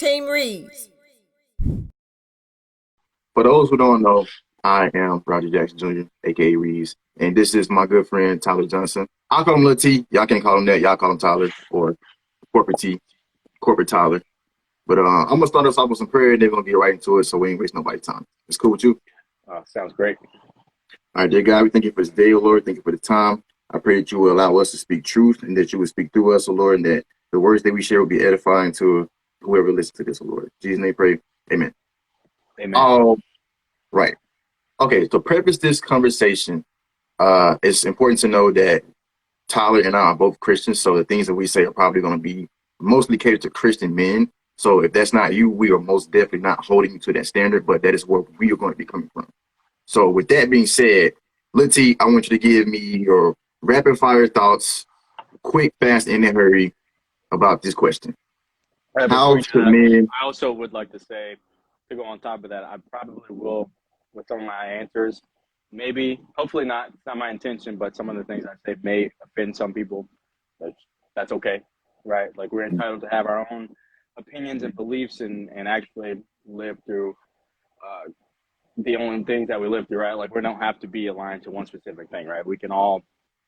Team Reez. For those who don't know, I am Roderick Jackson Jr., aka Reez, and this is my good friend Tyler Johnson. I'll call him Lil T. Y'all can't call him that. Y'all call him Tyler or Corporate T, Corporate Tyler. But I'm gonna start us off with some prayer, and then we're gonna get right into it, so we ain't waste nobody's time. It's cool with you? Sounds great. All right, dear God, we thank you for this day, O Lord. Thank you for the time. I pray that you will allow us to speak truth, and that you will speak through us, O Lord, and that the words that we share will be edifying to whoever listens to this, O Lord. In Jesus' name, pray. Amen. Amen. All right. Okay, to preface this conversation, it's important to know that Tyler and I are both Christians, so the things that we say are probably going to be mostly catered to Christian men. So if that's not you, we are most definitely not holding you to that standard, but that is where we are going to be coming from. So with that being said, Lil T, I want you to give me your rapid fire thoughts, quick, fast, and in a hurry about this question. How should men... I also would like to say, to go on top of that, I probably will, with some of my answers, maybe, hopefully not, it's not my intention, but some of the things I say may offend some people. That's okay, right? Like, we're entitled to have our own opinions and beliefs and actually live through the only things that we live through, right? Like, we don't have to be aligned to one specific thing, right? We can all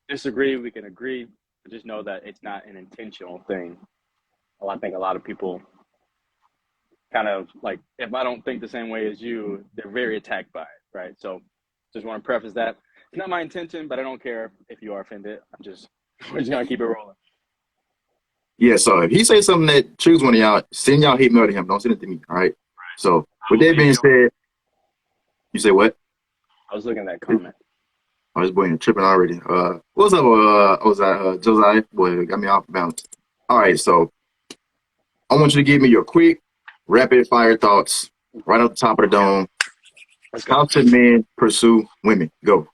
disagree, we can agree, but just know that it's not an intentional thing. I think a lot of people kind of like, if I don't think the same way as you, they're very attacked by it, right? So just want to preface that. It's not my intention, but I don't care if you are offended. We're just gonna keep it rolling. Yeah, so if he says something that triggers one of y'all, send y'all hate mail to him. Don't send it to me, all right? So with that being said, you say what? I was looking at that comment. I was boy tripping already. What's up, Josiah? Boy, got me off balance. All right, so I want you to give me your quick, rapid fire thoughts right off the top of the dome. How should men pursue women? Go.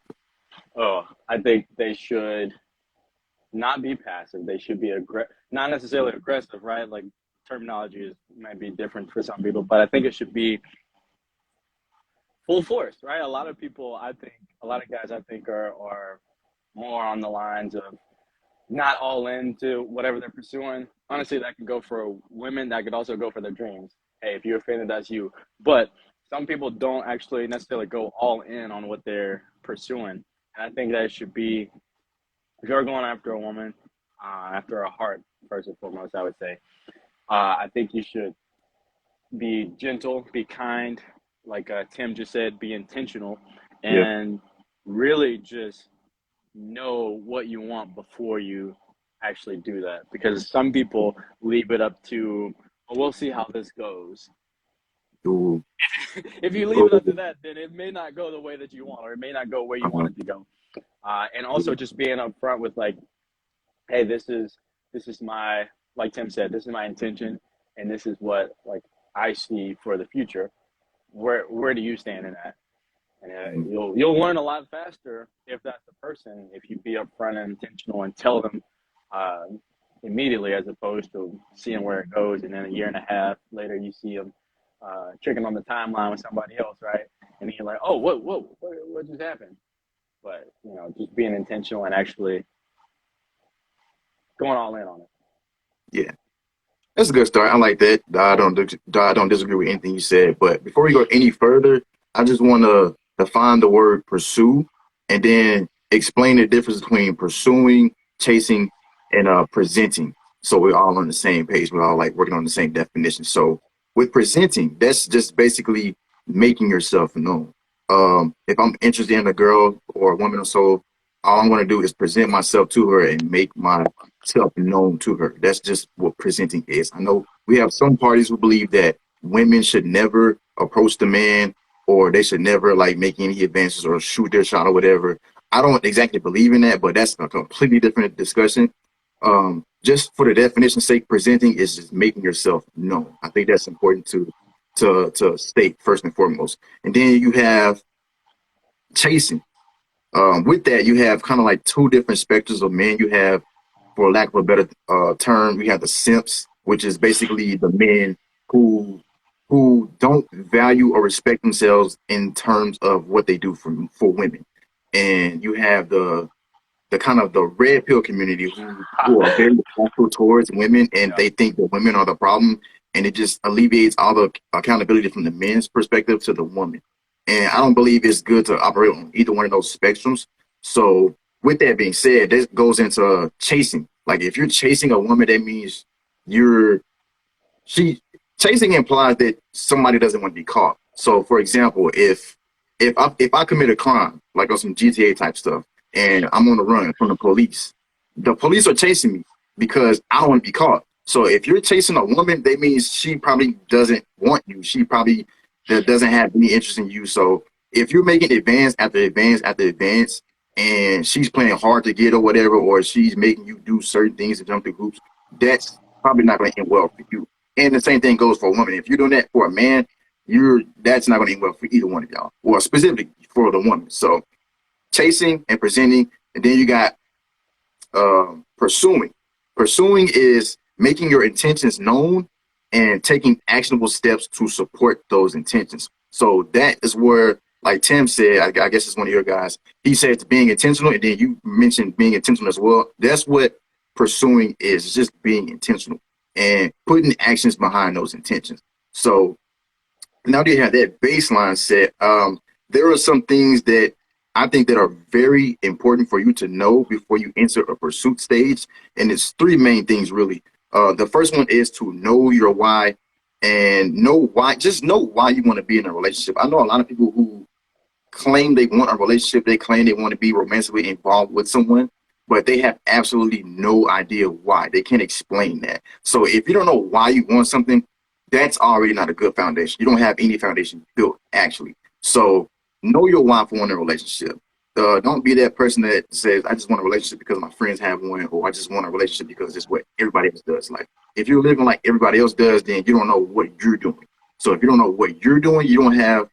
Oh, I think they should not be passive. They should be not necessarily aggressive, right? Like, terminology might be different for some people, but I think it should be full force, right? A lot of guys I think are more on the lines of not all into whatever they're pursuing. Honestly, that could go for women. That could also go for their dreams. Hey, if you're offended, that's you. But some people don't actually necessarily go all in on what they're pursuing. And I think that it should be, if you're going after a woman, after a heart, first and foremost, I would say, I think you should be gentle, be kind, like Tim just said, be intentional, and really just know what you want before you actually do that. Because some people leave it up to, well, we'll see how this goes. Ooh. If you leave it up to that, then it may not go the way that you want, or it may not go where you want it to go. And also just being upfront with, like, hey, this is my, like Tim said, this is my intention, and this is what, like, I see for the future. Where do you stand in that? And you'll learn a lot faster if that's the person, if you be upfront and intentional and tell them immediately, as opposed to seeing where it goes, and then a year and a half later you see them tricking on the timeline with somebody else, right? And then you're like, oh, what just happened? But just being intentional and actually going all in on it. Yeah, that's a good start. I like that. I don't disagree with anything you said. But before we go any further, I just want to define the word pursue and then explain the difference between pursuing, chasing, and presenting. So we're all on the same page. We're all like working on the same definition. So with presenting, that's just basically making yourself known. If I'm interested in a girl or a woman or so, all I'm going to do is present myself to her and make myself known to her. That's just what presenting is. I know we have some parties who believe that women should never approach the man, or they should never like make any advances or shoot their shot or whatever. I don't exactly believe in that, but that's a completely different discussion. Just for the definition's sake, presenting is just making yourself known. I think that's important to state first and foremost. And then you have chasing. With that, you have kind of like two different spectrums of men. You have, for lack of a better term, you have the simps, which is basically the men who don't value or respect themselves in terms of what they do for women. And you have the kind of the red pill community who are very hostile towards women, and they think that women are the problem. and it just alleviates all the accountability from the men's perspective to the woman. And I don't believe it's good to operate on either one of those spectrums. So with that being said, this goes into chasing. Like if you're chasing a woman, that means you're she chasing implies that somebody doesn't want to be caught. So for example, if I commit a crime, like on some GTA type stuff, and I'm on the run from the police are chasing me because I don't want to be caught. So if you're chasing a woman, that means she probably doesn't want you. She probably doesn't have any interest in you. So if you're making advance after advance after advance, and she's playing hard to get or whatever, or she's making you do certain things and jump through hoops, that's probably not going to end well for you. And the same thing goes for a woman. If you're doing that for a man, you're that's not going to end well for either one of y'all, or specifically for the woman. So chasing and presenting, and then you got pursuing. Pursuing is making your intentions known and taking actionable steps to support those intentions. So that is where, like Tim said, I guess it's one of your guys. He said being intentional, and then you mentioned being intentional as well. That's what pursuing is, just being intentional and putting actions behind those intentions. So now that you have that baseline set, there are some things that I think that are very important for you to know before you enter a pursuit stage. And it's three main things really. The first one is to know your why, and just know why you want to be in a relationship. I know a lot of people who claim they want a relationship, they claim they want to be romantically involved with someone, but they have absolutely no idea why. They can't explain that. So if you don't know why you want something, that's already not a good foundation. You don't have any foundation built, actually. So know your why for wanting a relationship. Don't be that person that says, I just want a relationship because my friends have one, or I just want a relationship because it's what everybody else does. Like, if you're living like everybody else does, then you don't know what you're doing. So if you don't know what you're doing, you don't have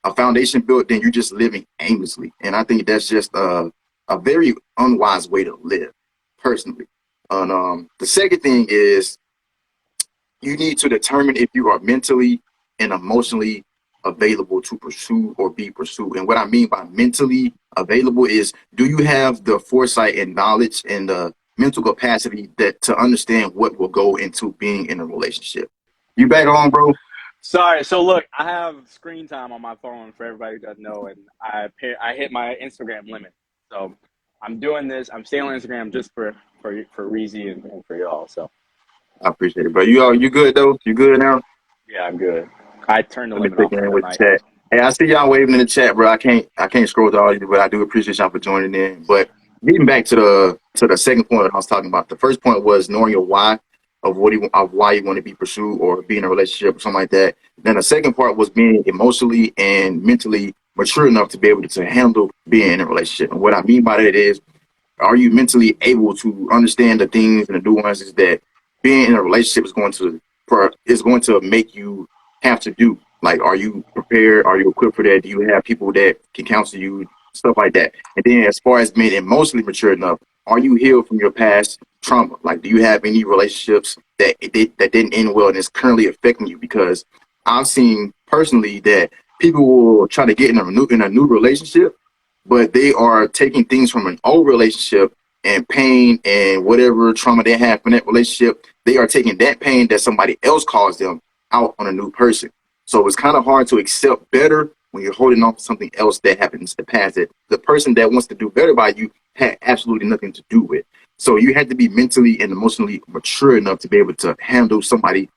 a foundation built, then you're just living aimlessly. And I think that's just a very unwise way to live, personally. And the second thing is you need to determine if you are mentally and emotionally available to pursue or be pursued. And what I mean by mentally available is, do you have the foresight and knowledge and the mental capacity that to understand what will go into being in a relationship? You back on, bro? Sorry. So look, I have screen time on my phone for everybody who doesn't know, and I hit my Instagram limit. So I'm doing this. I'm staying on Instagram just for Reez and for y'all. So I appreciate it, bro. You good though? You good now? yeah, I'm good. I turned the Let me limit check off in for the with the night. chat. Hey, I see y'all waving in the chat, bro. I can't scroll through all of you, but I do appreciate y'all for joining in. But getting back to the second point that I was talking about, the first point was knowing your why of why you want to be pursued or be in a relationship or something like that. Then the second part was being emotionally and mentally mature enough to be able to handle being in a relationship. And what I mean by that is, are you mentally able to understand the things and the nuances that being in a relationship is going to make you have to do? Like, are you prepared? Are you equipped for that? Do you have people that can counsel you? Stuff like that. And then, as far as being emotionally mature enough, are you healed from your past trauma? Like, do you have any relationships that didn't end well and is currently affecting you? Because I've seen personally that people will try to get in a new relationship, but they are taking things from an old relationship and pain and whatever trauma they have from that relationship. They are taking that pain that somebody else caused them out on a new person. So it's kind of hard to accept better when you're holding on to something else that happened in the past that the person that wants to do better by you had absolutely nothing to do with. So you have to be mentally and emotionally mature enough to be able to handle somebody,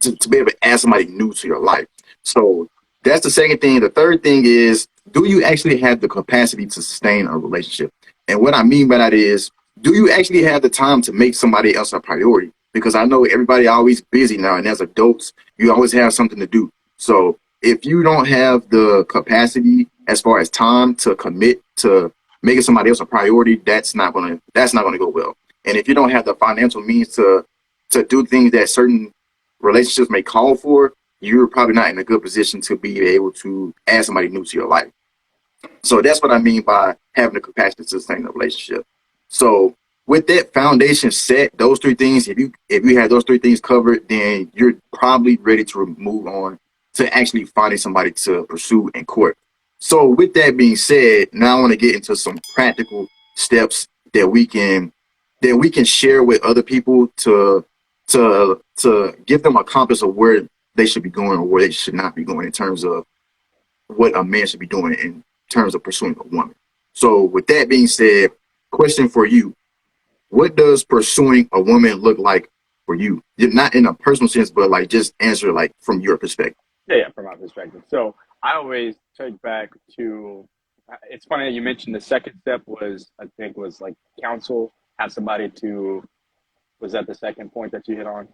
to be able to add somebody new to your life. So that's the second thing. The third thing is, do you actually have the capacity to sustain a relationship? And what I mean by that is, do you actually have the time to make somebody else a priority? Because I know everybody always busy now, and as adults, you always have something to do. So if you don't have the capacity as far as time to commit to making somebody else a priority, that's not gonna go well. And if you don't have the financial means to do things that certain relationships may call for, you're probably not in a good position to be able to add somebody new to your life. So that's what I mean by having the capacity to sustain a relationship. So with that foundation set, those three things, if you have those three things covered, then you're probably ready to move on to actually finding somebody to pursue and court. So with that being said, now I want to get into some practical steps that we can share with other people to to give them a compass of where they should be going or where they should not be going in terms of what a man should be doing in terms of pursuing a woman. So with that being said, question for you: what does pursuing a woman look like for you? Not in a personal sense, but like just answer like from your perspective. Yeah, from my perspective. So I always take back to. It's funny that you mentioned the second step was, I think, was like counsel, have somebody to. Was that the second point that you hit on?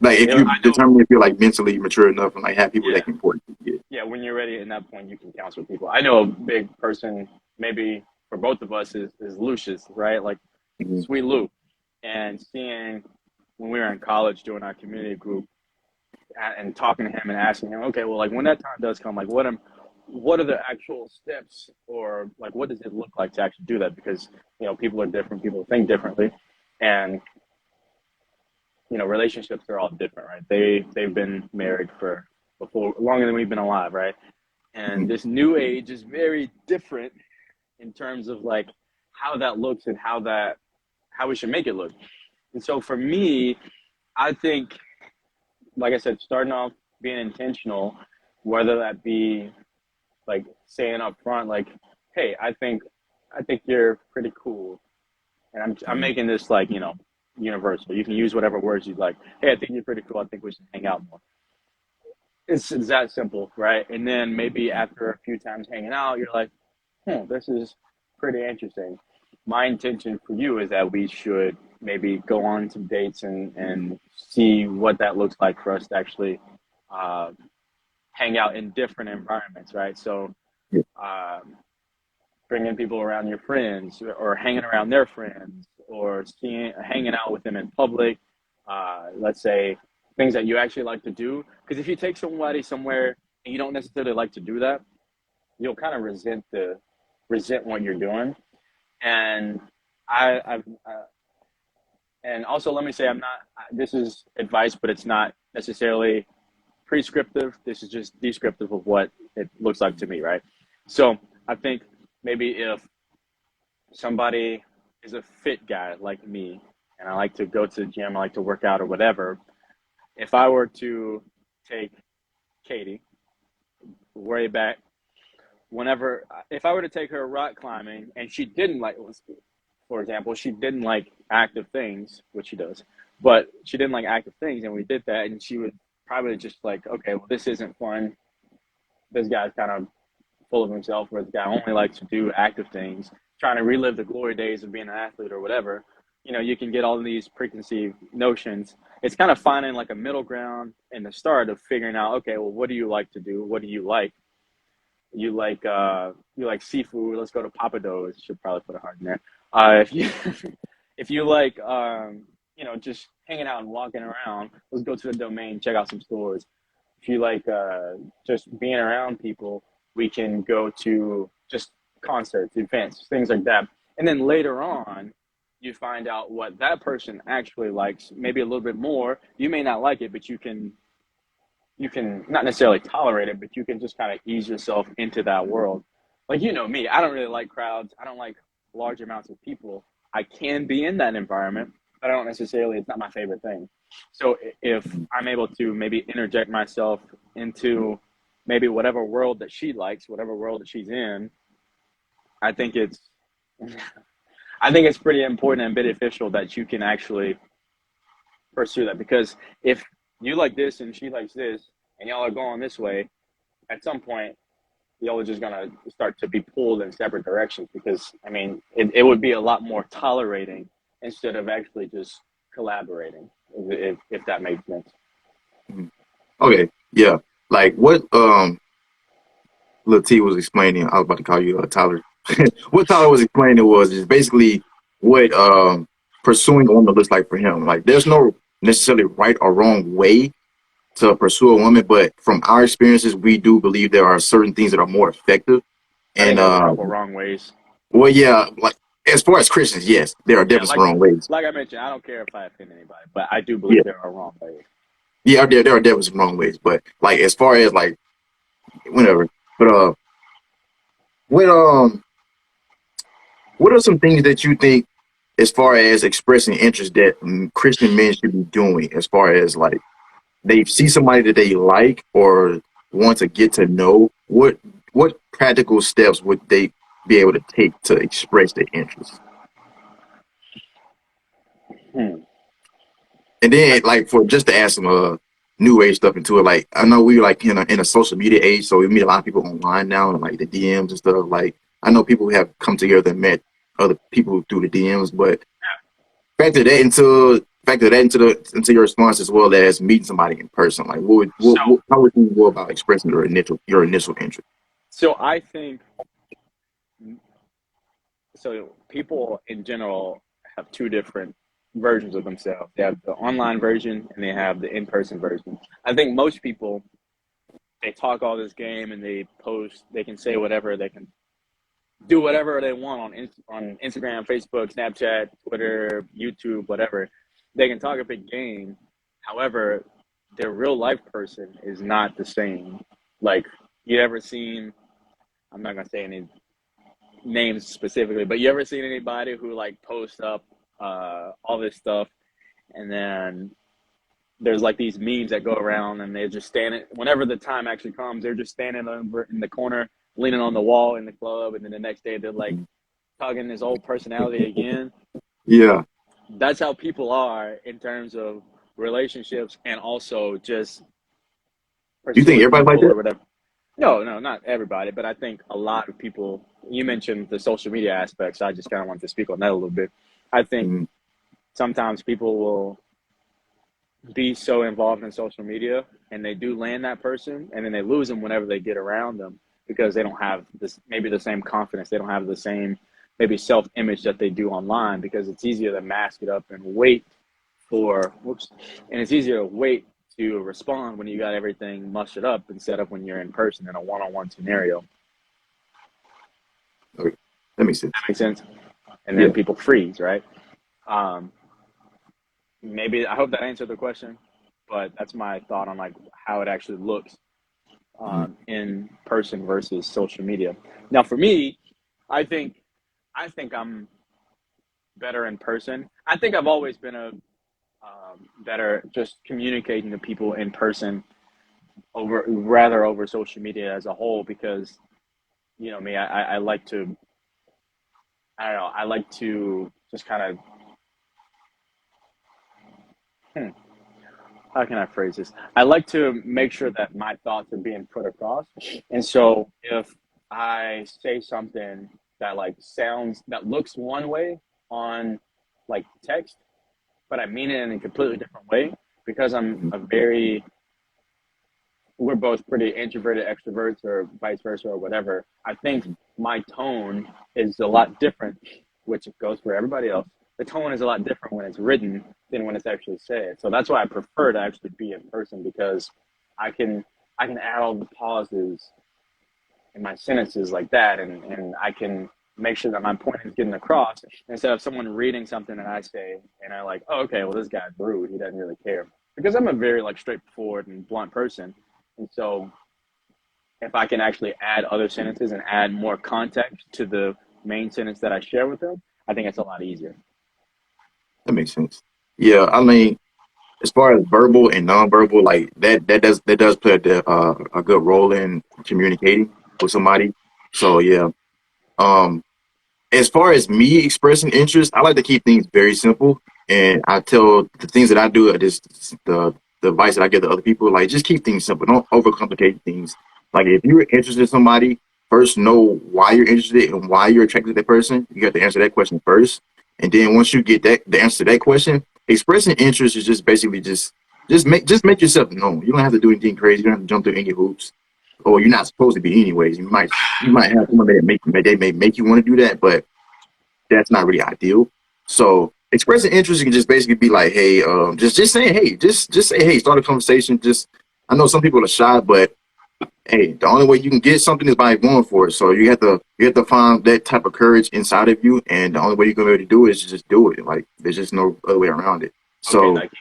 Like if you I know. determine if you're like mentally mature enough and like have people Yeah, that can support you. yeah. When you're ready at that point, you can counsel people. I know a big person, maybe for both of us, is Lucius, right? Like Yeah. Sweet Lou, and seeing when we were in college doing our community group and talking to him and asking him, okay, well, like when that time does come, like what are the actual steps, or like what does it look like to actually do that? Because people are different, people think differently, and relationships are all different, right? They've been married for before longer than we've been alive, right? And Mhm. this new age is very different in terms of like how that looks and how we should make it look. And so for me, I think, like I said, starting off being intentional, whether that be like saying up front, like, "Hey, I think you're pretty cool," and I'm Mhm. making this like universal. You can use whatever words you'd like. Hey, I think you're pretty cool. I think we should hang out more. It's that simple, right? And then maybe after a few times hanging out, you're like, this is pretty interesting. My intention for you is that we should maybe go on some dates and see what that looks like for us to actually uh, hang out in different environments, right? So Yeah. um, bringing people around your friends or hanging around their friends or hanging out with them in public. Let's say things that you actually like to do. Because if you take somebody somewhere and you don't necessarily like to do that, you'll kind of resent what you're doing. And I've and also let me say I'm not. This is advice, but it's not necessarily prescriptive. This is just descriptive of what it looks like to me, right? So I think maybe if somebody is a fit guy like me, and I like to go to the gym, I like to work out or whatever, if I were to take Katie way back, whenever if I were to take her rock climbing and she didn't like, for example, she didn't like active things, which she does, but she didn't like active things, and we did that, and she would probably just like, okay, well, this isn't fun. This guy's kind of full of himself, where the guy only likes to do active things, trying to relive the glory days of being an athlete or whatever. You can get all of these preconceived notions. It's kind of finding like a middle ground in the start of figuring out, okay, well, what do you like to do? What do you like? You like seafood. Let's go to Papados. Should probably put a heart in there. If you if you like just hanging out and walking around, let's go to the Domain, check out some stores. If you like just being around people, we can go to just concerts, events, things like that. And then later on, you find out what that person actually likes, maybe a little bit more. You may not like it, but you can not necessarily tolerate it, but you can just kind of ease yourself into that world. Like me, I don't really like crowds. I don't like large amounts of people. I can be in that environment, but I don't necessarily. It's not my favorite thing. So if I'm able to maybe interject myself into maybe whatever world that she likes, whatever world that she's in, I think it's I think it's pretty important and beneficial that you can actually pursue that, because if you like this and she likes this and y'all are going this way, at some point y'all are just gonna start to be pulled in separate directions, because I mean it would be a lot more tolerating instead of actually just collaborating, if that makes sense. Mhm. Okay, yeah. Like what Lil T was explaining, I was about to call you Tyler. What Tyler was explaining was just basically what pursuing a woman looks like for him. Like there's no necessarily right or wrong way to pursue a woman, but from our experiences, we do believe there are certain things that are more effective. I think And there's a couple wrong ways. well, yeah, like as far as Christians, yes, there are Yeah, definitely some wrong ways. like I mentioned, I don't care if I offend anybody, but I do Yeah, believe there are wrong ways. yeah, there are definitely some wrong ways. But like as far as like whatever, but what what are some things that you think? as far as expressing interest that Christian men should be doing, as far as like they see somebody that they like or want to get to know, what practical steps would they be able to take to express their interest? Hmm. And then like for just to add some new age stuff into it, like I know we like in a social media age, so we meet a lot of people online now and like the DMs and stuff. Like I know people who have come together and met other people through the DMs, but factor that into your response as well as meeting somebody in person. Like So, how would you go about expressing your initial interest? so I think so. People in general have two different versions of themselves. They have the online version and they have the in-person version. I think most people they talk all this game and they post. They can say whatever. They can do whatever they want on Instagram, Facebook, Snapchat, Twitter, YouTube, whatever. They can talk a big game. However, their real life person is not the same. Like you ever seen? I'm not gonna say any names specifically, but you ever seen anybody who like posts up all this stuff and then there's like these memes that go around and they're just standing whenever the time actually comes, they're just standing over in the corner, leaning on the wall in the club, and then the next day they're like talking this old personality again. Yeah, That's how people are in terms of relationships and also just you think pursuing everybody like people or that? whatever. No, no, not everybody, but I think a lot of people. You mentioned the social media aspects. So I just kind of want to speak on that a little bit. I think Mm, sometimes people will be so involved in social media and they do land that person and then they lose them whenever they get around them because they don't have this maybe the same confidence. They don't have the same maybe self image that they do online because it's easier to mask it up and wait for whoops and it's easier to wait to respond when you got everything mustered up instead of when you're in person in a one-on-one scenario. okay. That makes sense. That makes sense. And then Yeah. people freeze, right? Um, maybe I hope that answered the question, but that's my thought on like how it actually looks Mm, in person versus social media. Now, for me, I think I think I'm better in person. I think I've always been a better just communicating to people in person over rather over social media as a whole because you know me, I like to I don't know I like to just kind of hmm, how can I phrase this? I like to make sure that my thoughts are being put across. And so if I say something that like sounds that looks one way on like text, but I mean it in a completely different way because I'm mm, a very we're both pretty introverted extroverts or vice versa or whatever. I think my tone is a lot different, which goes for everybody else. The tone is a lot different when it's written than when it's actually said. So that's why I prefer to actually be in person because I can I can add all the pauses in my sentences like that and I can make sure that my point is getting across instead of someone reading something that I say and I like, oh, okay, well this guy's rude. He doesn't really care. Because I'm a very like straightforward and blunt person. And so if I can actually add other sentences and add more context to the main sentence that I share with them, I think it's a lot easier. that makes sense. Yeah, I mean, as far as verbal and nonverbal, like that does play a good role in communicating with somebody. So yeah. Um, as far as me expressing interest, I like to keep things very simple. And I tell the things that I do are just the advice that I give to other people, like just keep things simple. Don't overcomplicate things. Like if you're interested in somebody, first know why you're interested and why you're attracted to that person. You have to answer that question first. And then once you get that the answer to that question, expressing interest is just basically just make yourself known. You don't have to do anything crazy. You don't have to jump through any hoops. Or you're not supposed to be anyways. You might have someone that they may make you want to do that, but that's not really ideal. So expressing interest can just basically be like, hey, just saying, hey, just say, hey, start a conversation. Just I know some people are shy, but hey, the only way you can get something is by going for it. So you have to find that type of courage inside of you, and the only way you can really do it is to just do it. Like there's just no other way around it. Okay, So Nike.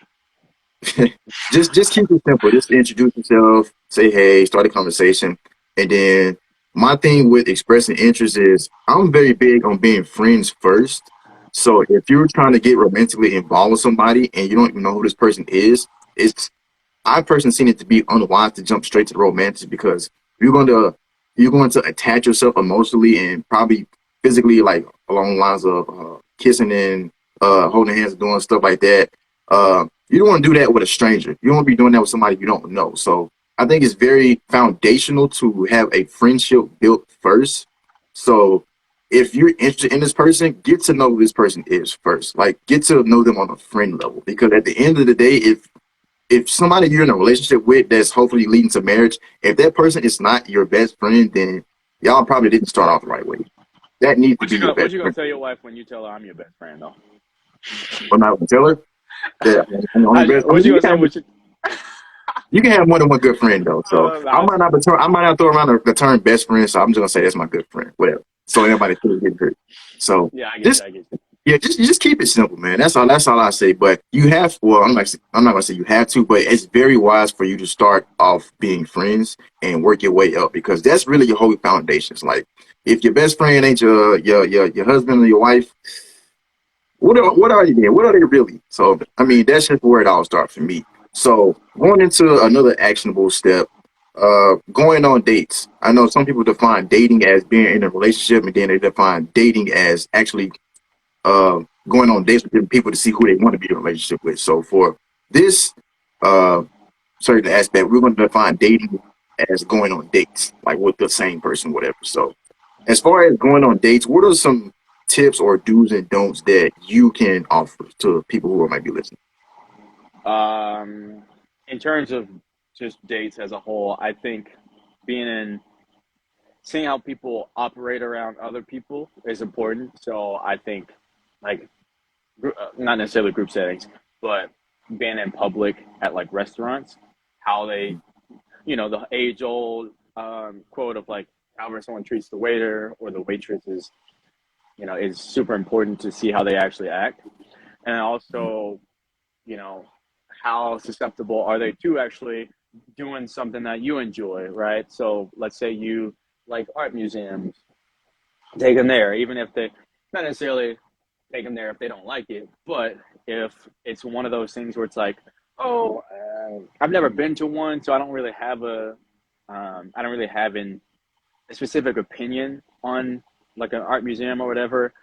just keep it simple. Just introduce yourself, say hey, start a conversation, and then my thing with expressing interest is I'm very big on being friends first So if you're trying to get romantically involved with somebody and you don't even know who this person is, it's I personally seen it to be unwise to jump straight to the romantic because you're going to you're going to attach yourself emotionally and probably physically, like along the lines of kissing and holding hands, and doing stuff like that. You don't want to do that with a stranger. You don't want to be doing that with somebody you don't know. So I think it's very foundational to have a friendship built first. So if you're interested in this person, get to know who this person is first. Like get to know them on a friend level. Because at the end of the day, if somebody you're in a relationship with that's hopefully leading to marriage, if that person is not your best friend, then y'all probably didn't start off the right way. That needs to be your What best you gonna friend. tell your wife when you tell her I'm your best friend though? But not tell her that I'm the only best. I What mean, you gonna say? What you? you can have more than one good friend though. So Nah, I might not throw around the term best friend. So I'm just gonna say that's my good friend, whatever. So anybody feels get hurt. So yeah, I get just you. I get you. yeah, just you just keep it simple, man. That's all. That's all I say. But you have. Well, I'm not gonna say you have to, but it's very wise for you to start off being friends and work your way up because that's really your whole foundations. Like, if your best friend ain't your husband or your wife, what are you then? What are they really? So I mean, that's just where it all starts for me. So going into another actionable step, going on dates. I know some people define dating as being in a relationship, and then they define dating as actually going on dates with different people to see who they want to be in a relationship with. So for this uh, certain aspect, we're going to define dating as going on dates, like with the same person, whatever. So as far as going on dates, what are some tips or do's and don'ts that you can offer to people who might be listening? Um, in terms of just dates as a whole, I think being in seeing how people operate around other people is important. So I think like not necessarily group settings, but being in public at like restaurants, how they, the age old quote of like however someone treats the waiter or the waitress is super important to see how they actually act. And also, you know, how susceptible are they to actually doing something that you enjoy, right? So let's say you like art museums, take them there, even if they not necessarily take them there if they don't like it. But if it's one of those things where it's like, oh, I've never been to one, so I don't really have a specific opinion on like an art museum or whatever.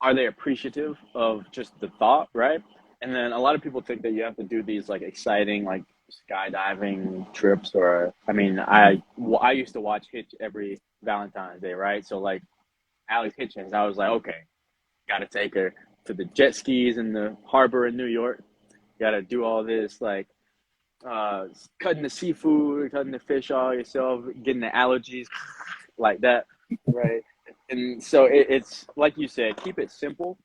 Are they appreciative of just the thought, right? And then a lot of people think that you have to do these like exciting like skydiving trips, or I mean, I used to watch Hitch every Valentine's Day, right? So like Alex Hitchens, I was like, okay, got to take her to the jet skis in the harbor in New York. Got to do all this like cutting the seafood, cutting the fish all yourself, getting the allergies like that, right? And so it's like you said, keep it simple,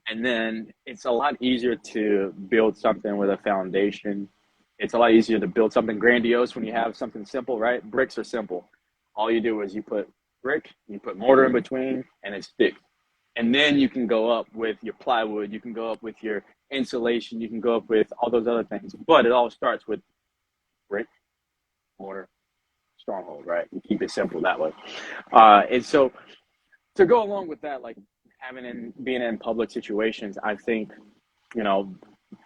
and then it's a lot easier to build something with a foundation. It's a lot easier to build something grandiose when you have something simple, right? Bricks are simple. All you do is you put brick, you put mortar in between, and it sticks. And then you can go up with your plywood, you can go up with your insulation, you can go up with all those other things. But it all starts with brick, mortar, stronghold, right? You keep it simple that way. And so to go along with that, like being in public situations, I think, you know,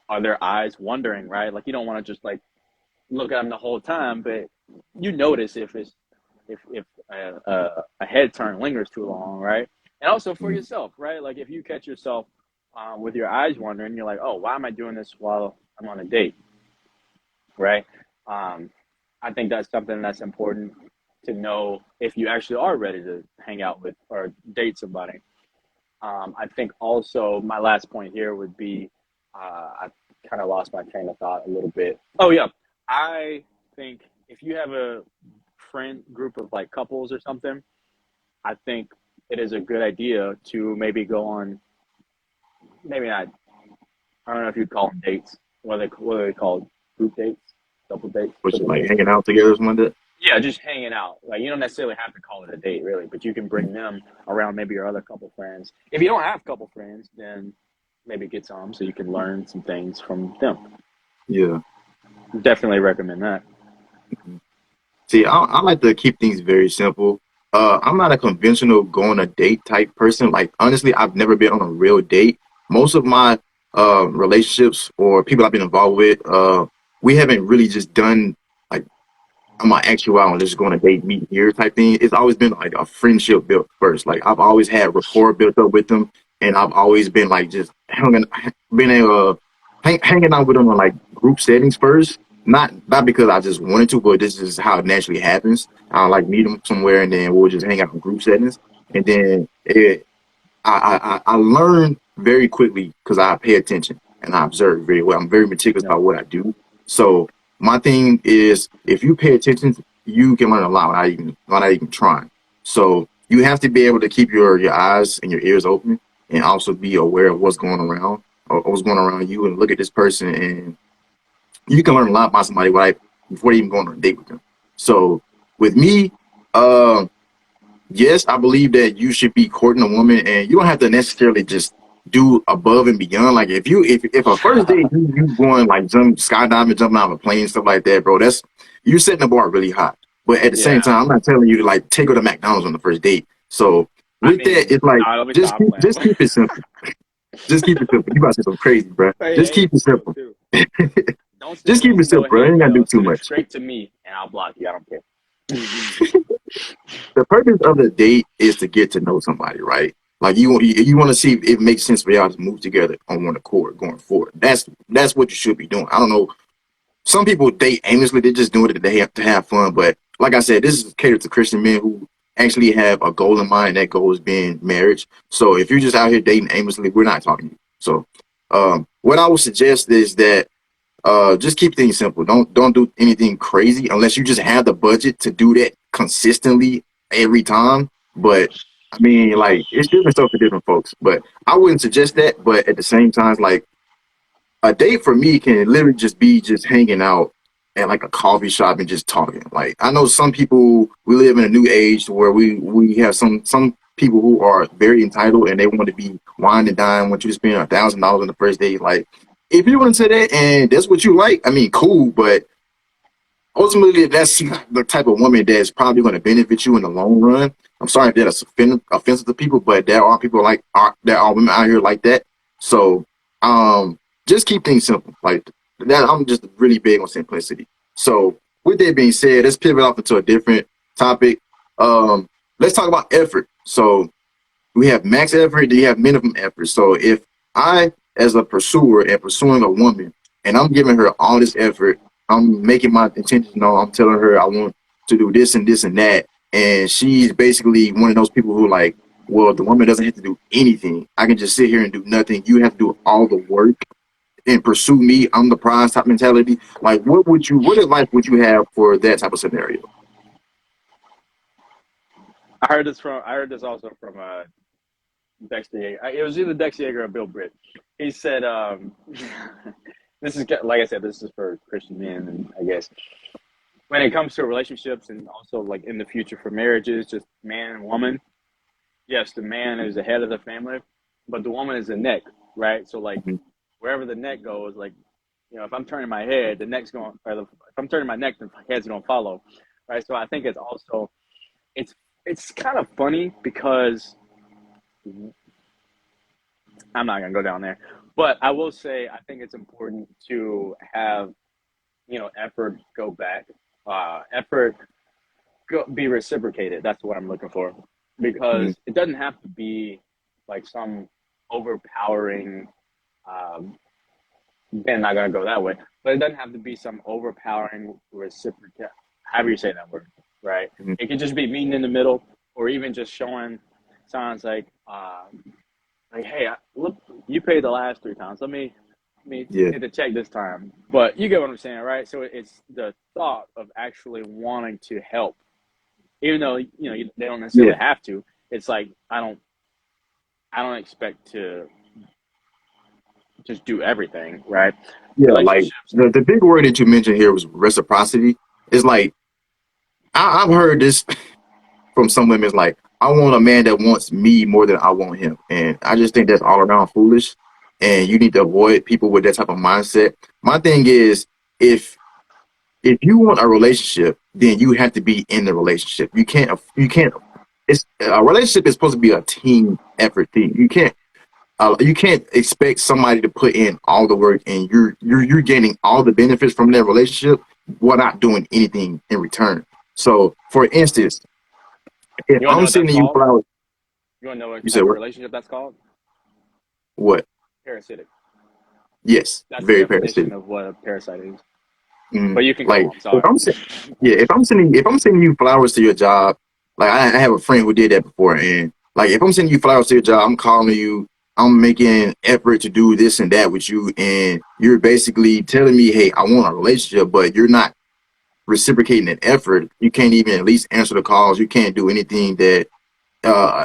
are their eyes wandering, right? Like you don't want to just like look at them the whole time, but you notice if a head turn lingers too long, right? And also for yourself, right? Like if you catch yourself with your eyes wandering, you're like, oh, why am I doing this while I'm on a date, right? Um, I think that's something that's important to know if you actually are ready to hang out with or date somebody. I think also my last point here would be I kind of lost my train of thought a little bit. Oh, yeah. I think if you have a friend group of like couples or something, I think it is a good idea to maybe go on, maybe not, I don't know if you'd call them dates. What are they called? Group dates? Double dates? Which is Triple like dates? hanging out together or something like that. Yeah, just hanging out. Like you don't necessarily have to call it a date, really, but you can bring them around maybe your other couple friends. If you don't have couple friends, then maybe get some so you can learn some things from them. Yeah. Definitely recommend that. See, I like to keep things very simple. I'm not a conventional go on a date type person. Like honestly, I've never been on a real date. Most of my relationships or people I've been involved with, we haven't really just done like I'm gonna ask you out and just go on a date, meet here type thing. It's always been like a friendship built first. Like I've always had rapport built up with them, and I've always been like just hanging out with them in like group settings first. Not because I just wanted to, but this is how it naturally happens. I like meet them somewhere, and then we'll just hang out in group settings, and then I learn very quickly because I pay attention and I observe very well. I'm very meticulous Yep. about what I do. So my thing is, if you pay attention, you can learn a lot without even trying. So you have to be able to keep your eyes and your ears open, and also be aware of what's going around or what's going around you, and look at this person, and you can learn a lot about somebody before even going on a date with them. So with me, um yes, I believe that you should be courting a woman, and you don't have to necessarily just do above and beyond. Like if a first date you going like skydiving, jumping out of a plane, stuff like that, bro. That's you're setting the bar really high. But at the same Yeah. time, I'm not telling you to like take her to McDonald's on the first date. So I with that, mean, it's like no, it'll be top just plan. keep it simple. Just keep it simple. You about to say something crazy, bro. Hey, Just hey, keep it true, simple. too. Don't Just send keep me it no simple, bro. You hate ain't gotta do mail. too Send it much. straight to me, and I'll block you. I don't care. The purpose of the date is to get to know somebody, right? Like you want to see if it makes sense for y'all to move together on one accord going forward. That's what you should be doing. I don't know. Some people date aimlessly; they're just doing it to have fun. But like I said, this is catered to Christian men who actually have a goal in mind. And that goal is being marriage. So if you're just out here dating aimlessly, we're not talking to you. So what I would suggest is that just keep things simple. Don't do anything crazy unless you just have the budget to do that consistently every time. But I mean, like it's different stuff for different folks. But I wouldn't suggest that. But at the same time, like a date for me can literally just be just hanging out at like a coffee shop and just talking. Like I know some people we live in a new age where we have some people who are very entitled and they want to be wine and dine, want you to spend $1,000 on the first date. Like if you're into that and that's what you like, I mean, cool. But ultimately, that's not the type of woman that's probably going to benefit you in the long run. I'm sorry if that's offensive to people, but there are people there are women out here like that. So, just keep things simple. Like that, I'm just really big on simplicity. So, with that being said, let's pivot off into a different topic. Um, let's talk about effort. So, we have max effort, then you have minimum effort. So if I, as a pursuer and pursuing a woman, and I'm giving her all this effort, I'm making my intentions known, I'm telling her I want to do this and this and that, and she's basically one of those people who like, well, the woman doesn't have to do anything. I can just sit here and do nothing. You have to do all the work and pursue me. I'm the prize type mentality. Like, what advice would you have for that type of scenario? I heard this also from Dexter Yeager. It was either Dexter Yeager or Bill Britt. He said, "This is like I said, this is for Christian men, and I guess when it comes to relationships and also like in the future for marriages, just man and woman. Yes, the man is the head of the family, but the woman is the neck, right? So like Mhm. wherever the neck goes, like if I'm turning my head, the neck's going. If I'm turning my neck, the head's going to follow, right? So I think it's also it's it's kind of funny because I'm not gonna go down there, but I will say I think it's important to have effort go back, effort be reciprocated. That's what I'm looking for Mhm. because it doesn't have to be like some overpowering. Um, Ben, not gonna go that way, but it doesn't have to be some overpowering reciprocate. However you say that word, right? Mhm. It could just be meeting in the middle, or even just showing signs like, hey, look, you paid the last 3 times. Let me Yeah, hit the check this time. But you get what I'm saying, right? So it's the thought of actually wanting to help, even though they don't yeah, necessarily have to. It's like I don't expect to just do everything, right? yeah. Like Relationships. the big word that you mentioned here was reciprocity. It's like I've heard this from some women. It's like I want a man that wants me more than I want him, and I just think that's all around foolish. And you need to avoid people with that type of mindset. My thing is, if if you want a relationship, then you have to be in the relationship. You can't. it's a relationship is supposed to be a team effort thing. You can't expect somebody to put in all the work and you're getting all the benefits from their relationship while not doing anything in return. So, for instance, if You want to know I'm what that's sending you called? flowers, You want to know what you said type of what? relationship that's called? What? Parasitic. Yes, That's the very definition parasitic. of what a parasite is. But Mm. you can go Like on. if Sorry. yeah, if I'm sending you flowers to your job, like I have a friend who did that before, and like if I'm sending you flowers to your job, I'm calling you, I'm making effort to do this and that with you, and you're basically telling me, hey, I want a relationship, but you're not reciprocating that effort. You can't even at least answer the calls. You can't do anything that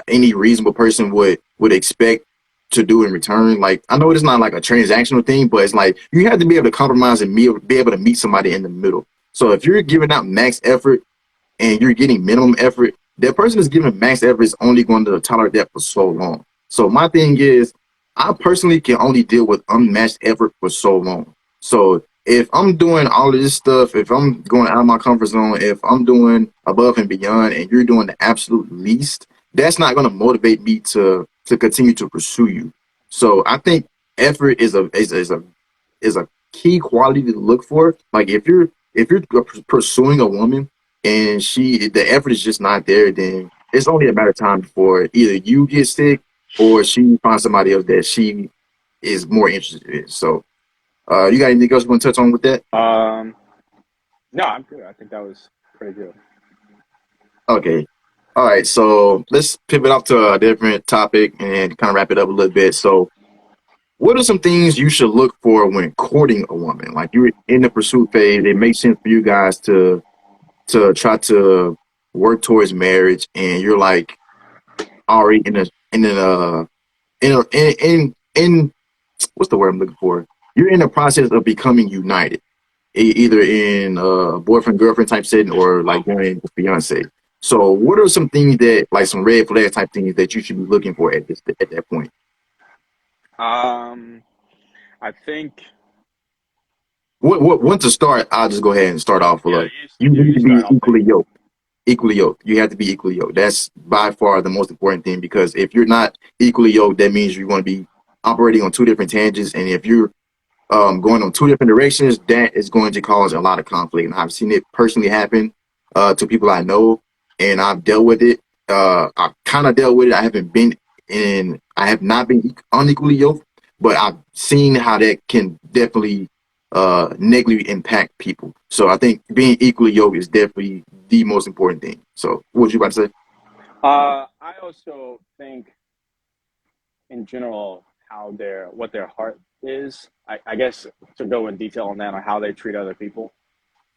any reasonable person would expect to do in return. Like I know it's not like a transactional thing, but it's like you have to be able to compromise and be able to meet somebody in the middle. So if you're giving out max effort and you're getting minimum effort, that person is giving max effort is only going to tolerate that for so long. So my thing is, I personally can only deal with unmatched effort for so long. So if I'm doing all of this stuff, if I'm going out of my comfort zone, if I'm doing above and beyond, and you're doing the absolute least, that's not going to motivate me to continue to pursue you. So I think effort is a key quality to look for. Like if you're pursuing a woman and the effort is just not there, then it's only a matter of time before either you get sick or she finds somebody else that she is more interested in. So, you got anything else you want to touch on with that? Um, no, I'm good. I think that was pretty good. Okay. All right. So let's pivot off to a different topic and kind of wrap it up a little bit. So, what are some things you should look for when courting a woman? Like you're in the pursuit phase, it makes sense for you guys to try to work towards marriage, and you're like already in what's the word I'm looking for? You're in the process of becoming united, either in a boyfriend girlfriend type setting or like going with fiance. So, what are some things that like some red flag type things that you should be looking for at that point? Um, I think, What once to start? I'll just go ahead and start off with yeah, like you need you to start be off, baby. equally yoked. You have to be equally yoked. That's by far the most important thing because if you're not equally yoked, that means you're going to be operating on two different tangents. And if you're going on two different directions, that is going to cause a lot of conflict. And I've seen it personally happen to people I know, and I've dealt with it. I've kind of dealt with it. I have not been unequally yoked, but I've seen how that can definitely negatively impact people. So I think being equally yoked is definitely the most important thing. So what was you about to say? I also think, in general, what their heart is. I guess to go in detail on that, on how they treat other people.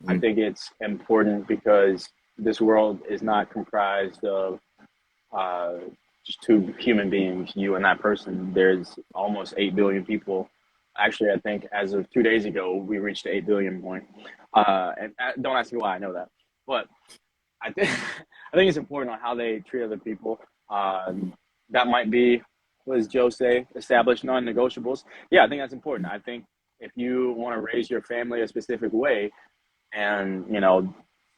I Mm-hmm. think it's important because this world is not comprised of uh, just two human beings, you and that person. There's almost 8 billion people. Actually, I think as of 2 days ago, we reached the 8 billion point. And don't ask me why I know that. But I think, I think it's important on how they treat other people. That might be, what does Joe say, establish non negotiables. Yeah, I think that's important. I think if you want to raise your family a specific way, and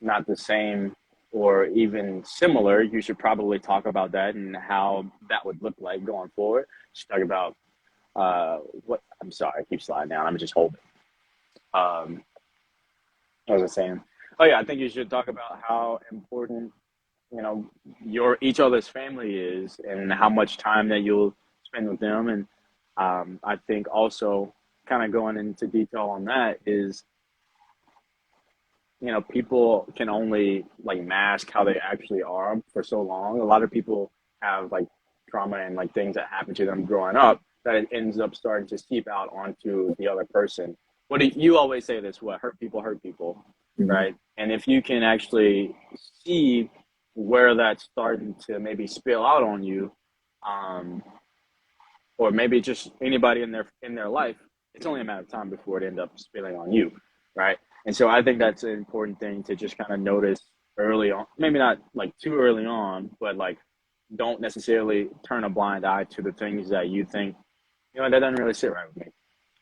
not the same or even similar, you should probably talk about that and how that would look like going forward. Just talk about what I'm sorry, I keep sliding down. I'm just holding. Um, what was I saying? Oh yeah, I think you should talk about how important you know your each other's family is and how much time that you'll spend with them. And I think also kind of going into detail on that is people can only like mask how they actually are for so long. A lot of people have like trauma and like things that happen to them growing up that it ends up starting to seep out onto the other person. What do you always say this? What hurt people, Mm-hmm. right? And if you can actually see where that's starting to maybe spill out on you, um, or maybe just anybody in their life, it's only a matter of time before it ends up spilling on you, right? And so I think that's an important thing to just kind of notice early on. Maybe not like too early on, but like don't necessarily turn a blind eye to the things that you think, that doesn't really sit right with me.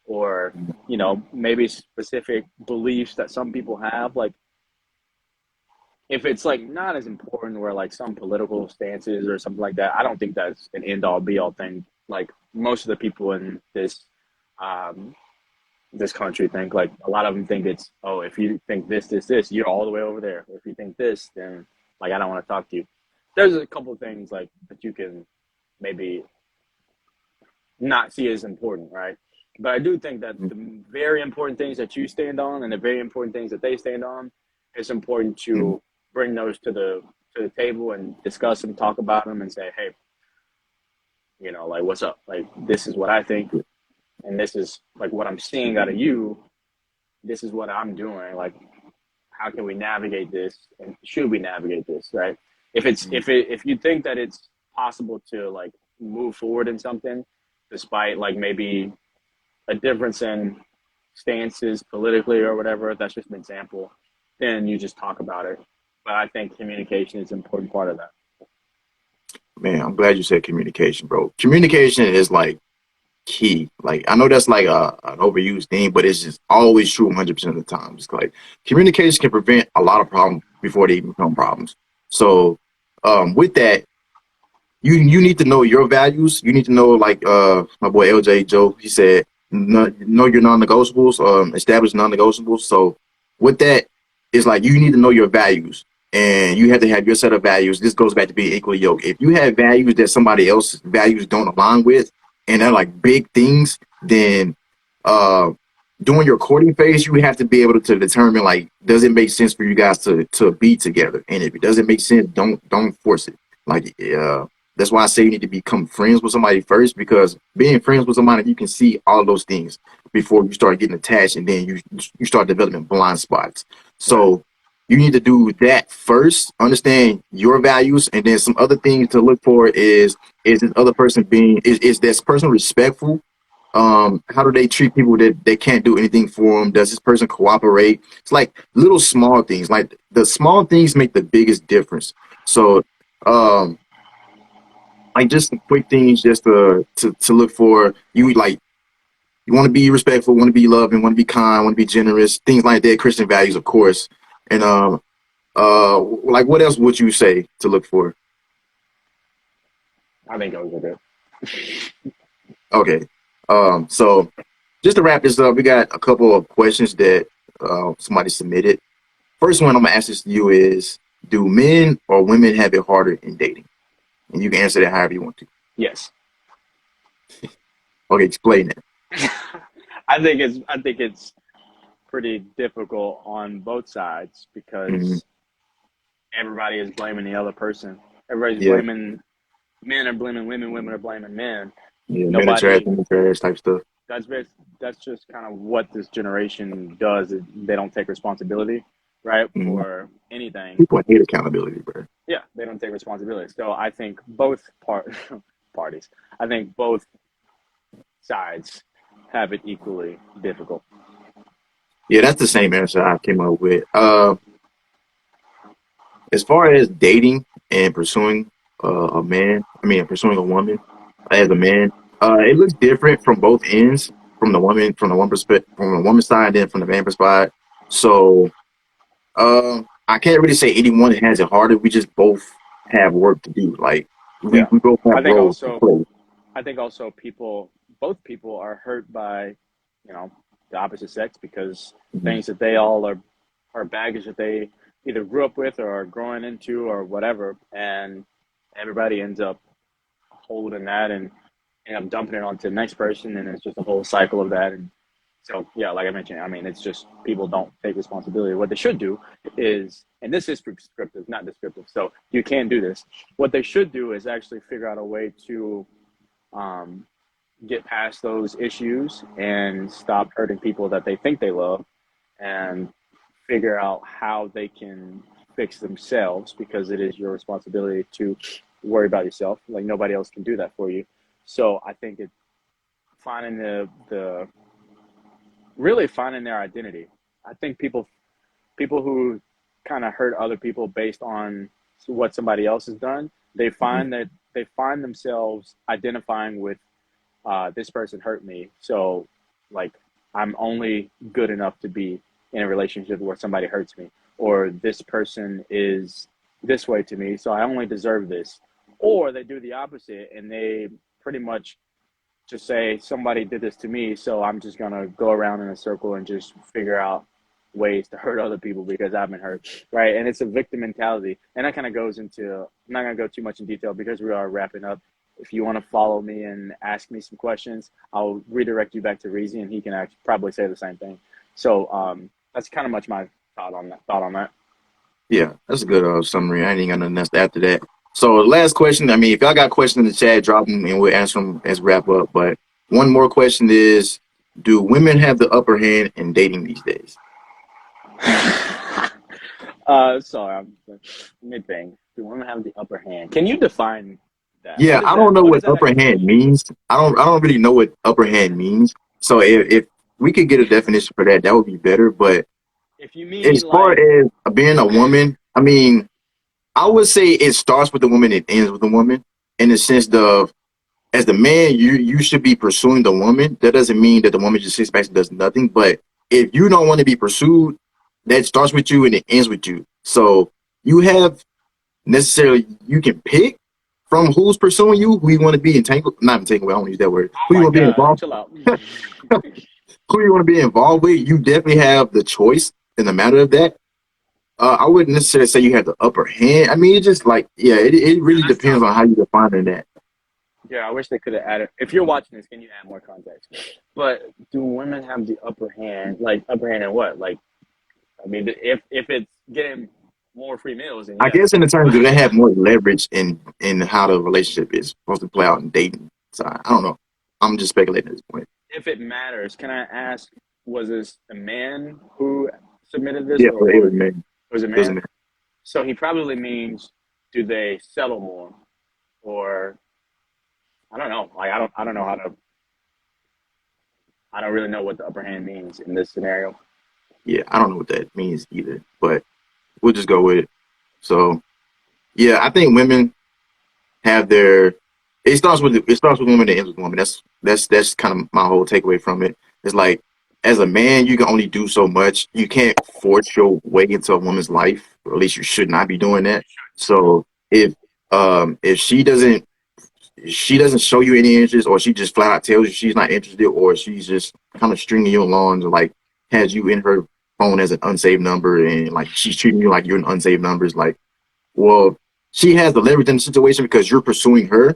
Or, maybe specific beliefs that some people have. Like if it's like not as important where like some political stances or something like that, I don't think that's an end all be all thing. Like most of the people in um, this country think like a lot of them think it's, oh, if you think this, you're all the way over there. If you think this, then like I don't want to talk to you. There's a couple of things like that you can maybe not see as important, right? But I do think that the very important things that you stand on and the very important things that they stand on, it's important Mm-hmm. to bring those to the table and discuss them, talk about them, and say, hey, you know, like what's up? Like this is what I think, and this is like what I'm seeing out of you. This is what I'm doing. Like, how can we navigate this? And should we navigate this? Right? If you think that it's possible to like move forward in something, despite like maybe a difference in stances politically or whatever, that's just an example, then you just talk about it. But I think communication is an important part of that. Man, I'm glad you said communication, bro. Communication is like key. Like I know that's like an overused thing, but it's just always true 100% of the time. It's like communication can prevent a lot of problems before they become problems. So, with that, you need to know your values. You need to know like my boy LJ Joe. He said know your non-negotiables. Establish non-negotiables. So with that, it's like you need to know your values, and you have to have your set of values. This goes back to being equally yoked. If you have values that somebody else's values don't align with, and they're like big things, then uh during your courting phase, you have to be able to determine like, does it make sense for you guys to be together? And if it doesn't make sense, don't force it. Like that's why I say you need to become friends with somebody first, because being friends with somebody, you can see all of those things before you start getting attached, and then you start developing blind spots. Right. So you need to do that first, understand your values, and then some other things to look for is this other person being is this person respectful? How do they treat people that they can't do anything for them? Does this person cooperate? It's like little small things. Like the small things make the biggest difference. So um like just some quick things just to look for. You like you want to be respectful, want to be loving, want to be kind, want to be generous, things like that. Christian values, of course. And like what else would you say to look for? I think those are good. Okay. So just to wrap this up, we got a couple of questions that somebody submitted. First one I'm gonna ask this to you is: do men or women have it harder in dating? And you can answer that however you want to. Yes. Okay, explain that. I think it's pretty difficult on both sides Hmm. because everybody is blaming the other person. Everybody's Yeah, blaming men are blaming women, women are blaming men. yeah, men are trash, Nobody women are trash type stuff. that's that's just kind of what this generation does. They don't take responsibility, right, Hmm. for anything. People hate accountability, bro. Yeah, they don't take responsibility. So I think both parties, I think both sides have it equally difficult. Yeah, that's the same answer I came up with. As far as dating and pursuing a man, I mean, pursuing a woman as a man, it looks different from both ends. From the woman, from the one perspective, from the woman's side, then from the man perspective. So, I can't really say anyone has it harder. We just both have work to do. Like Yeah, we both I have think roles to also play. I think also both people are hurt by, you know, the opposite sex because Mhm. things that they all are baggage that they either grew up with or are growing into or whatever, and everybody ends up holding that and end up dumping it onto the next person, and it's just a whole cycle of that. And so, yeah, like I mentioned, I mean, it's just people don't take responsibility. What they should do is, and this is prescriptive, not descriptive, so you can do this. What they should do is actually figure out a way to um, get past those issues and stop hurting people that they think they love and figure out how they can fix themselves because it is your responsibility to worry about yourself. Like nobody else can do that for you. So I think it's finding the really finding their identity. I think people who kind of hurt other people based on what somebody else has done, Mhm. they find themselves identifying with this person hurt me, so like I'm only good enough to be in a relationship where somebody hurts me, or this person is this way to me, so I only deserve this. Or they do the opposite and they pretty much just say somebody did this to me, so I'm just gonna go around in a circle and just figure out ways to hurt other people because I've been hurt, right? And it's a victim mentality, and that kind of goes into. I'm not gonna go too much in detail because we are wrapping up. If you want to follow me and ask me some questions, I'll redirect you back to Reez, and he can actually probably say the same thing. So that's kind of much my thought on that. Thought on that. Yeah, that's a good summary. I ain't got nothing else after that. So last question. I mean, if y'all got questions in the chat, drop them and we'll answer them as we wrap up. But one more question is, do women have the upper hand in dating these days? Sorry, let me think. Do women have the upper hand? Can you define that? Yeah, What is I that? don't know What what does that upper actually hand mean? means. I don't really know what upper hand means. So if we could get a definition for that, that would be better. But If you as mean far like, as being a woman, I mean, I would say it starts with the woman, it ends with the woman, in the sense of as the man, you should be pursuing the woman. That doesn't mean that the woman just sits back and does nothing. But if you don't want to be pursued, that starts with you and it ends with you. So you have necessarily you can pick from who's pursuing you, who you want to be entangled, not entangled. I don't use that word. oh Who you my want to be God, involved? chill out. Who you want to be involved with? You definitely have the choice in the matter of that. I wouldn't necessarily say you have the upper hand. I mean, it just like yeah, it Yeah, really that's depends tough. on how you define that. Yeah, I wish they could have added. If you're watching this, can you add more context? But do women have the upper hand? Like upper hand in what? Like, I mean, if it's getting more free meals, then I yes. guess in the terms But do they have more leverage in how the relationship is supposed to play out in dating? So I don't know. I'm just speculating at this point. if it matters, can I ask? Was this a man who submitted this, Yeah, but it or was man. was it a It was man? man. So he probably means, do they settle more, or I don't know. Like I don't know how to. I don't really know what the upper hand means in this scenario. Yeah, I don't know what that means either, but we'll just go with it. So yeah, I think women have their. It starts with women and ends with women. That's kind of my whole takeaway from it. It's like as a man, you can only do so much. You can't force your way into a woman's life, or at least you should not be doing that. So if she doesn't show you any interest, or she just flat out tells you she's not interested, or she's just kind of stringing you along, and like has you in her phone as an unsaved number, and like she's treating you like you're an unsaved number. It's like, well, she has the leverage in the situation because you're pursuing her.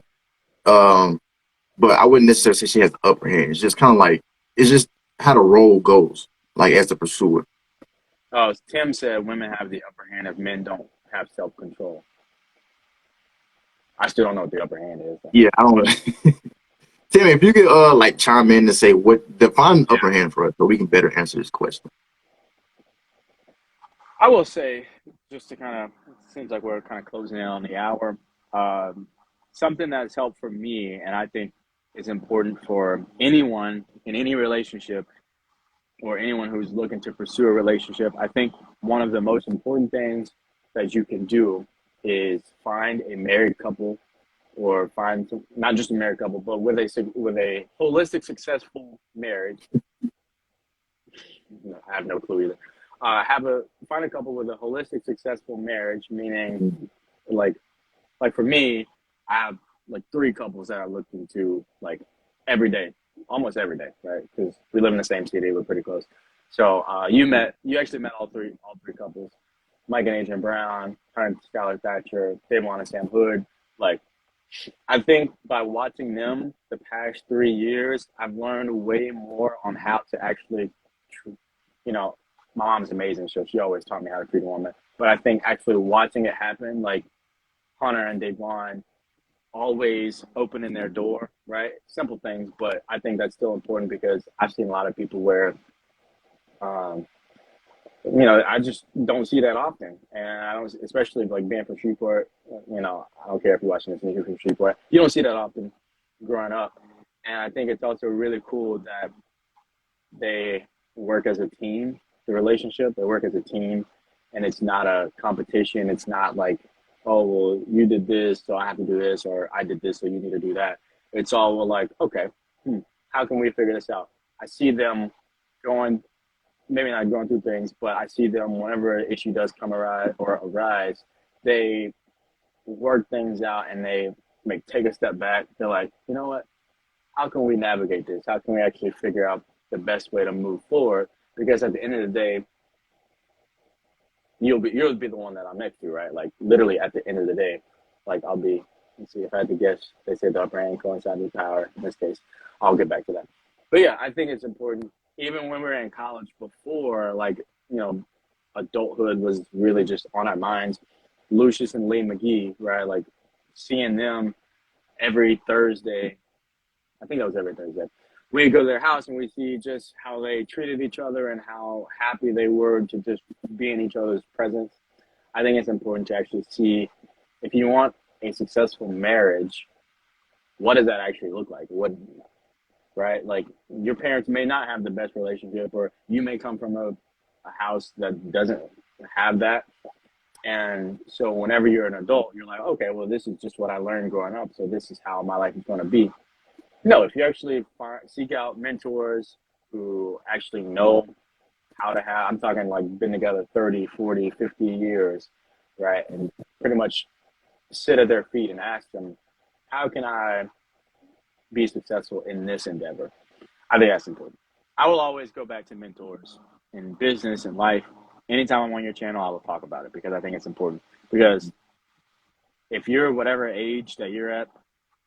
Um, but I wouldn't necessarily say she has the upper hand. It's just kind of like it's just how the role goes, like as the pursuer. Oh, Tim said women have the upper hand if men don't have self control. I still don't know what the upper hand is. Yeah, I don't. Tim, if you could like chime in to say what define upper hand for us, so we can better answer this question. I will say, just to kind of, it seems like we're kind of closing in on the hour. Um, Something that's helped for me, and I think is important for anyone in any relationship or anyone who's looking to pursue a relationship. I think one of the most important things that you can do is find a married couple or find not just a married couple, but with a holistic, successful marriage. No, I have no clue either. Have a Find a couple with a holistic, successful marriage, meaning like like for me, I have like three couples that I look into like every day, almost every day, right? Because we live in the same city, we're pretty close. So you actually met all three couples, Mike and Adrian Brown, her and Skylar Thatcher, Dave and Sam Hood. Like I think by watching them the past 3 years, I've learned way more on how to actually, you know, my mom's amazing, so she always taught me how to treat a woman. But I think actually watching it happen, like Hunter and Devon always opening their door, right? Simple things, but I think that's still important because I've seen a lot of people where, um, I just don't see that often, and I don't, especially like being from Shreveport. I don't care if you're watching this and you're from Shreveport. You don't see that often growing up, and I think it's also really cool that they work as a team. The relationship, they work as a team, and it's not a competition. It's not like, oh well, you did this, so I have to do this, or I did this, so you need to do that. It's all well, like, okay, how can we figure this out? I see them going maybe not going through things, but I see them whenever an issue does come arise, they work things out and they take a step back. They're like, you know what? How can we navigate this? How can we actually figure out the best way to move forward? Because at the end of the day, you'll be the one that I'm next to, right? Like literally at the end of the day, like I'll be. Let's see, if I had to guess, they say the upper hand coincides with power. In this case, I'll get back to that. But yeah, I think it's important, even when we were in college before, like, adulthood was really just on our minds. Lucius and Lee McGee, right? Like seeing them every Thursday. I think that was every Thursday. We'd go to their house and we see just how they treated each other and how happy they were to just be in each other's presence. I think it's important to actually see, if you want a successful marriage, what does that actually look like? What, right? Like your parents may not have the best relationship, or you may come from a house that doesn't have that. And so whenever you're an adult, you're like, okay, well, this is just what I learned growing up. So this is how my life is going to be. No, if you actually seek out mentors who actually know how to have, I'm talking like been together 30, 40, 50 years, right? And pretty much sit at their feet and ask them, how can I be successful in this endeavor? I think that's important. I will always go back to mentors in business and life. Anytime I'm on your channel, I will talk about it because I think it's important. Because if you're whatever age that you're at,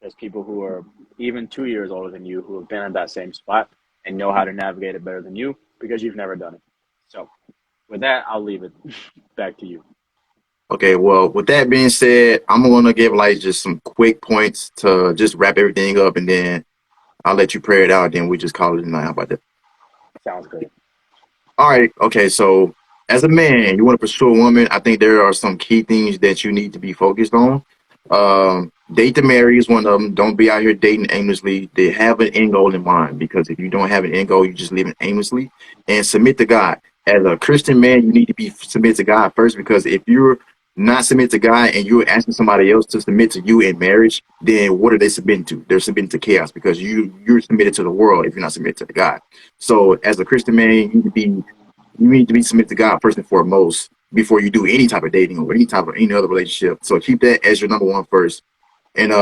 there's people who are even 2 years older than you who have been at that same spot and know how to navigate it better than you because you've never done it. So with that, I'll leave it back to you. Okay, well, with that being said, I'm gonna give like just some quick points to just wrap everything up, and then I'll let you pray it out. Then we just call it a night. How about that? Sounds great. All right. Okay. So, as a man, you want to pursue a woman. I think there are some key things that you need to be focused on. Date to marry is one of them. Don't be out here dating aimlessly. They have an end goal in mind, because if you don't have an end goal, you're just living aimlessly. And submit to God. As a Christian man, you need to be submit to God first, because if you're not submit to God and you're asking somebody else to submit to you in marriage, then what are they submitting to? They're submitting to chaos, because you're submitted to the world if you're not submitted to God. So as a Christian man, you need to be submitted to God first and foremost before you do any type of dating or any other relationship. So keep that as your number one first. And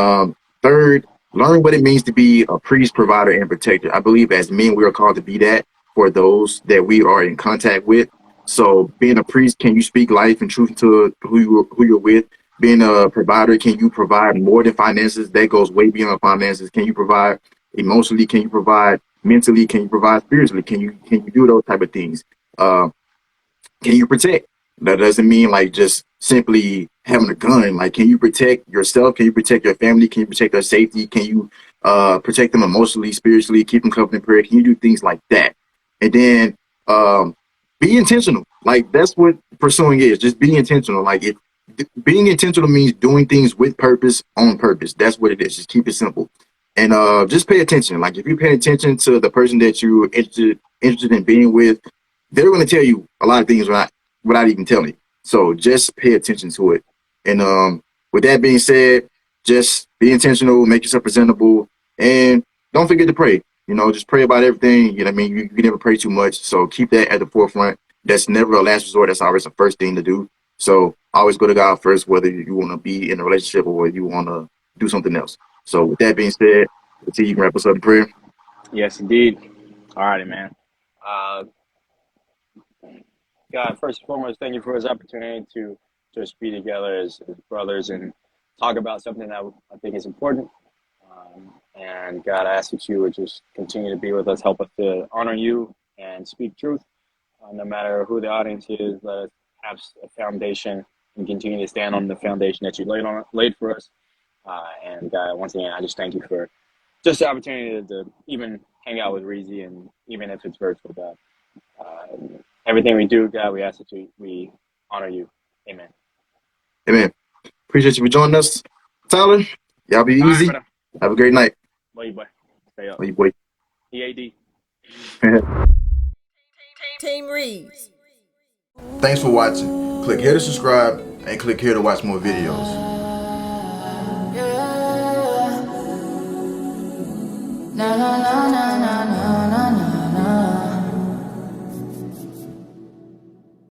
third, learn what it means to be a priest, provider, and protector. I believe as men, we are called to be that for those that we are in contact with. So being a priest, can you speak life and truth to who you're with? Being a provider, can you provide more than finances? That goes way beyond finances. Can you provide emotionally? Can you provide mentally? Can you provide spiritually? Can you do those type of things? Uh, can you protect? That doesn't mean like just simply having a gun. Like, can you protect yourself? Can you protect your family? Can you protect their safety? Can you protect them emotionally, spiritually, keep them covered in prayer? Can you do things like that? And then be intentional. Like, that's what pursuing is. Just be intentional. Like, if being intentional means doing things with purpose, on purpose. That's what it is. Just keep it simple. And just pay attention. Like, if you pay attention to the person that you're interested in being with, they're going to tell you a lot of things without even telling you. So just pay attention to it. And with that being said, just be intentional, make yourself presentable, and don't forget to pray. Just pray about everything. You know what I mean? You can never pray too much. So keep that at the forefront. That's never a last resort. That's always the first thing to do. So always go to God first, whether you want to be in a relationship or you want to do something else. So with that being said, let's see, you can wrap us up in prayer. Yes, indeed. All righty, man. Uh, God, first and foremost, thank you for this opportunity to just be together as brothers and talk about something that I think is important. And God, I ask that you would just continue to be with us, help us to honor you and speak truth. No matter who the audience is, let us have a foundation and continue to stand on the foundation that you laid for us. And God, once again, I just thank you for just the opportunity to even hang out with Reez, and even if it's virtual, God. Everything we do, God, we ask that we honor you. Amen. Amen. Appreciate you for joining us. Tyler, y'all be All right, easy. brother. Have a great night. Love you, boy. Stay up. Love you, boy. EAD. Team Reez. Thanks for watching. Click here to subscribe and click here to watch more videos. Na na na na na.